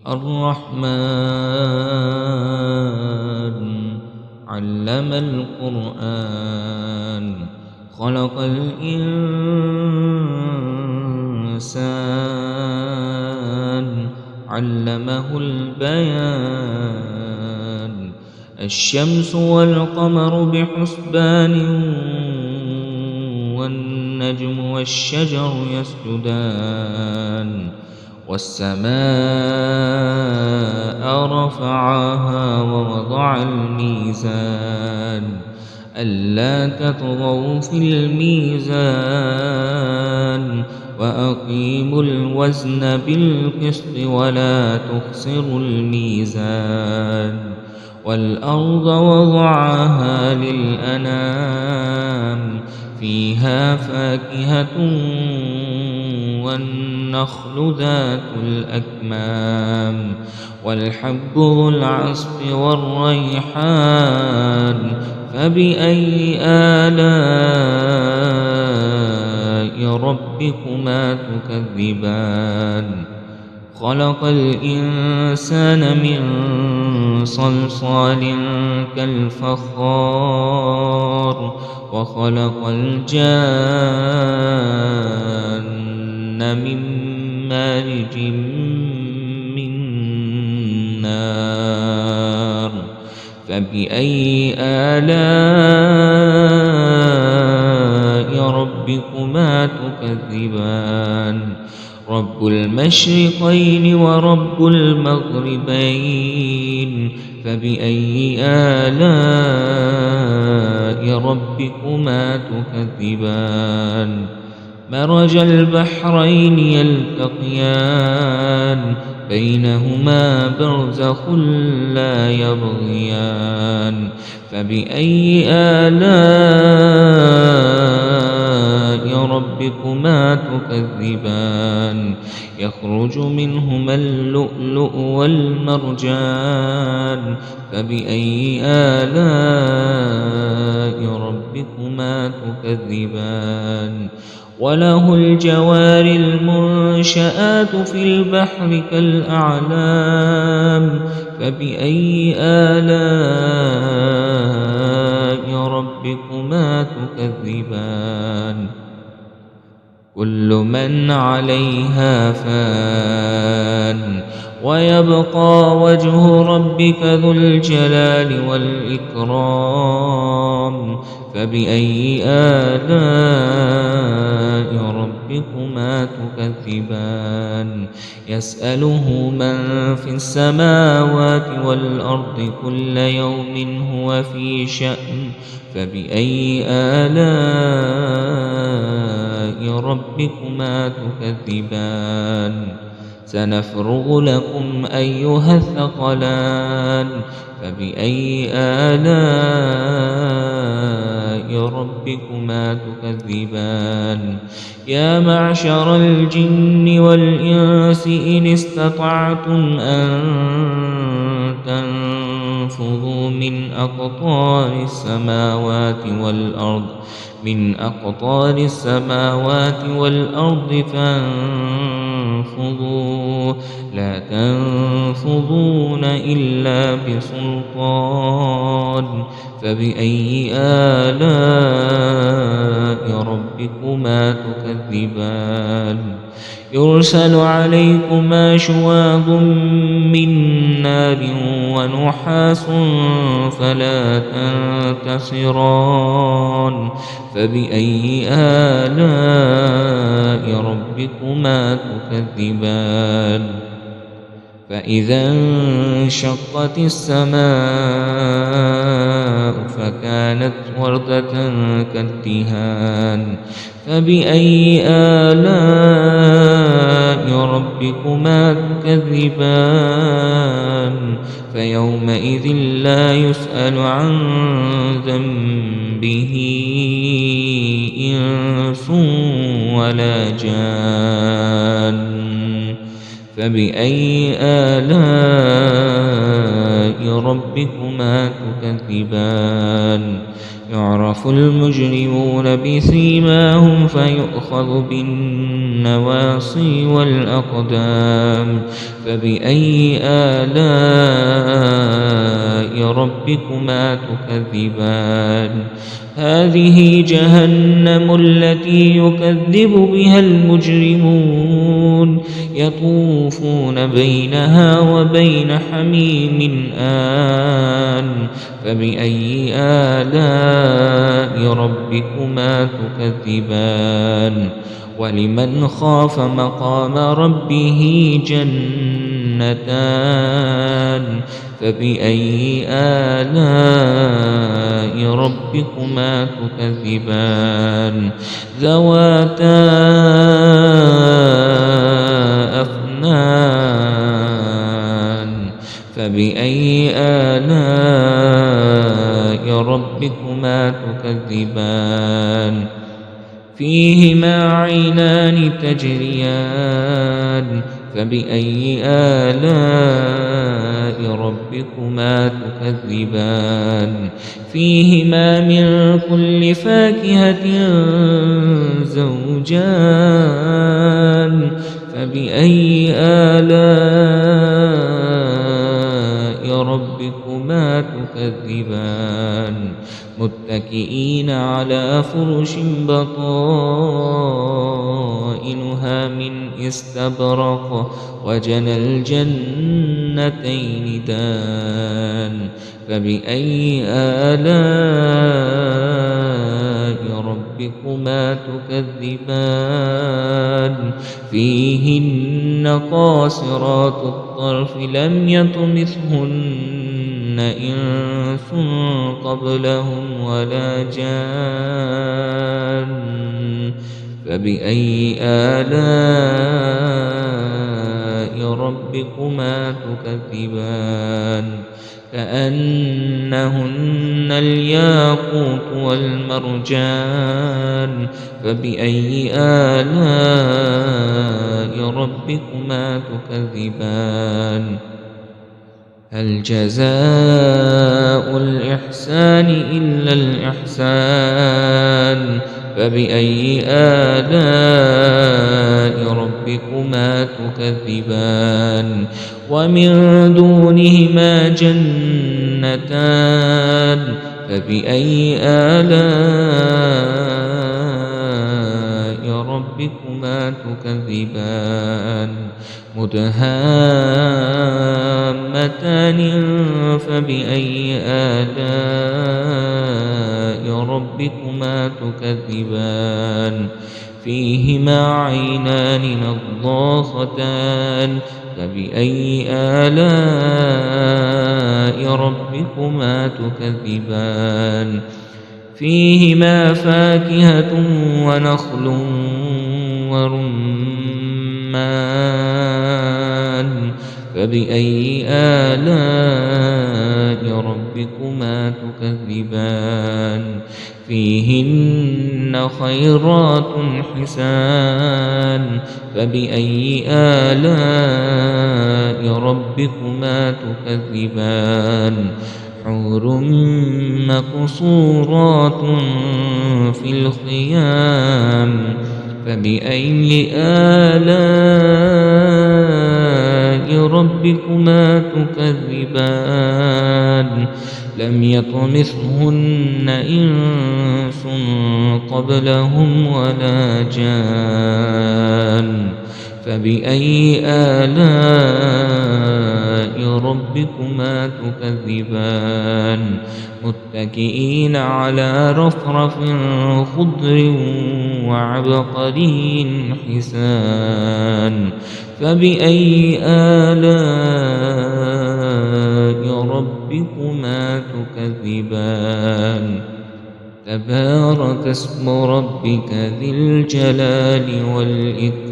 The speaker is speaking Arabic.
الرحمن علم القرآن خلق الإنسان علمه البيان الشمس والقمر بحسبان والنجم والشجر يسجدان والسماء رفعها ووضع الميزان ألا تطغوا في الميزان وأقيموا الوزن بالقسط ولا تخسروا الميزان والأرض وضعها للأنام فيها فاكهة والنخل ذات الأكمام والحب ذو العصف والريحان فبأي آلاء ربكما تكذبان خلق الإنسان من صلصال كالفخار وخلق الجان من مارج من نار فبأي آلاء ربكما تكذبان رب المشرقين ورب المغربين فبأي آلاء ربكما تكذبان مرج البحرين يلتقيان بينهما برزخ لا يبغيان فبأي آلاء ربكما تكذبان يخرج منهما اللؤلؤ والمرجان فبأي آلاء ربكما تكذبان وله الجوار المنشآت في البحر كالأعلام فبأي آلاء ربكما تكذبان كل من عليها فان ويبقى وجه ربك ذو الجلال والإكرام فبأي آلاء ربكما تكذبان يسأله من في السماوات والأرض كل يوم هو في شأن فبأي آلاء ربكما تكذبان سنفرغ لكم أيها الثقلان فبأي آلاء ربكما تكذبان يا معشر الجن والإنس إن استطعتم أن تنفذوا من أقطار السماوات والأرض فانفذوا لا تنفذون إلا بسلطان فبأي آلاء ربكما تكذبان يرسل عليكما شواظ من نار ونحاس فلا تنتصران فبأي آلاء ربكما تكذبان فإذا انشقت السماء فكانت وردة كالدهان فبأي آلاء ربكما تكذبان فيومئذ لا يسأل عن ذنبه إنس ولا جان فبأي آلاء ربكما تكذبان يعرف المجرمون بسيماهم فيؤخذ بالنواصي والأقدام فبأي آلاء ربكما تكذبان هذه جهنم التي يكذب بها المجرمون يطوفون بينها وبين حميم آن فبأي آلاء ربكما تكذبان ولمن خاف مقام ربه جنتان فبأي آلاء ربكما تكذبان ذواتا أفنان فبأي آلاء ربكما تكذبان فيهما عينان تجريان فبأي آلاء ربكما تكذبان فيهما من كل فاكهة زوجان فبأي آلاء ربكما تكذبان متكئين على فرش بطائنها من استبرق وجنى الجنتين دان فبأي آلاء ربكما تكذبان فيهن قاصرات الطرف لم يطمثهن إنس قبلهم ولا جان فبأي آلاء ربكما تكذبان كأنهن الياقوت والمرجان فبأي آلاء ربكما تكذبان هل جزاء الإحسان إلا الإحسان فبأي آلاء ربكما تكذبان ومن دونهما جنتان فبأي آلاء ربكما تكذبان مدهامتان فبأي آلاء ربكما تكذبان فيهما عينان نضاختان فبأي آلاء ربكما تكذبان فيهما فاكهة ونخل ورمان فبأي آلاء ربكما تكذبان فيهن خيرات حسان فبأي آلاء ربكما تكذبان حور مقصورات في الخيام فبأي آلاء ربكما تكذبان لم يطمثهن إنس قبلهم ولا جان فبأي آلاء ربكما تكذبان متكئين على رفرف خضر وعبقري حسان فبأي آلاء ربكما تكذبان تبارك اسم ربك ذي الجلال والإكرام